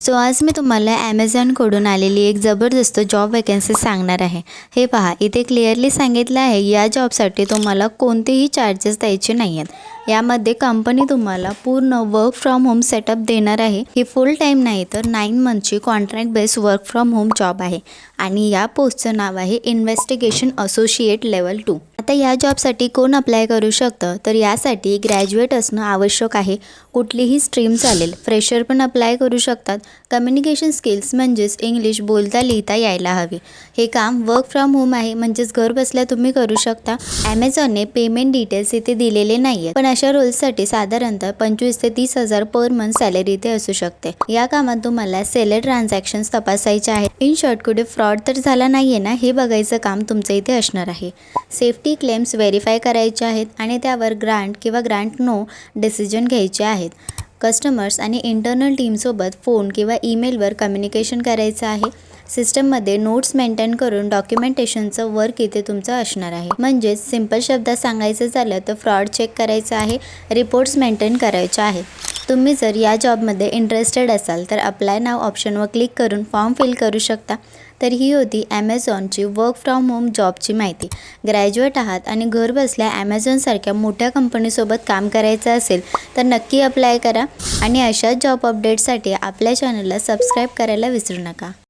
So आज मी तुम्हाला ॲमेझॉनकडून आलेली एक जबरदस्त जॉब वॅकन्सी सांगणार आहे। हे पहा, इथे क्लिअरली सांगितलं आहे या जॉबसाठी तुम्हाला कोणतेही चार्जेस द्यायचे नाही आहेत। यामध्ये कंपनी तुम्हाला पूर्ण वर्क फ्रॉम होम सेटअप देणार आहे। ही फुल टाईम नाही तर 9 मंथची contract base work from home job आहे आणि या पोस्टचं नाव आहे इन्व्हेस्टिगेशन असोसिएट लेवल 2। आता या जॉबसाठी कोण अप्लाय करू शकतं तर यासाठी ग्रॅज्युएट असणं आवश्यक आहे। कुठलीही स्ट्रीम चालेल, फ्रेशर पण अप्लाय करू शकतात। कम्युनिकेशन स्किल्स म्हणजेच इंग्लिश बोलता लिहिता यायला हवे। हे काम वर्क फ्रॉम होम आहे म्हणजेच घर बसल्या तुम्ही करू शकता। ॲमेझॉनने पेमेंट डिटेल्स इथे दिलेले नाही आहेत, पण अशा रोल्ससाठी साधारणतः 25 ते 30 हजार पर मंथ सॅलरी इथे असू शकते। या कामात तुम्हाला सेलर ट्रान्झॅक्शन्स तपासायचे आहेत। इन शॉर्ट, कुठे फ्रॉड तर झाला नाहीये ना हे बघायचं काम तुमचं इथे असणार आहे। सेफ्टी क्लेम्स व्हेरीफाय करायचे आहेत आणि त्यावर ग्रांट किंवा ग्रांट नो डिसिजन घ्यायचे आहेत। कस्टमर्स आणि इंटरनल टीमसोबत फोन किंवा ईमेलवर कम्युनिकेशन करायचं आहे। सिस्टममध्ये नोट्स मेंटेन करून डॉक्युमेंटेशनचं वर्क इथे तुमचं असणार आहे। म्हणजेच सिंपल शब्दात सांगायचं झालं तर फ्रॉड चेक करायचं आहे, रिपोर्ट्स मेंटेन करायचे आहेत। तुम्ही जर या जॉबमध्ये इंटरेस्टेड असाल तर अप्लाय नाव ऑप्शनवर क्लिक करून फॉर्म फिल करू शकता। तर ही होती ॲमेझॉनची वर्क फ्रॉम होम जॉबची माहिती। ग्रॅज्युएट आहात आणि घर बसल्या ॲमेझॉनसारख्या मोठ्या कंपनीसोबत काम करायचं असेल तर नक्की अप्लाय करा आणि अशा जॉब अपडेट्ससाठी आपल्या चॅनलला सबस्क्राईब करायला विसरू नका।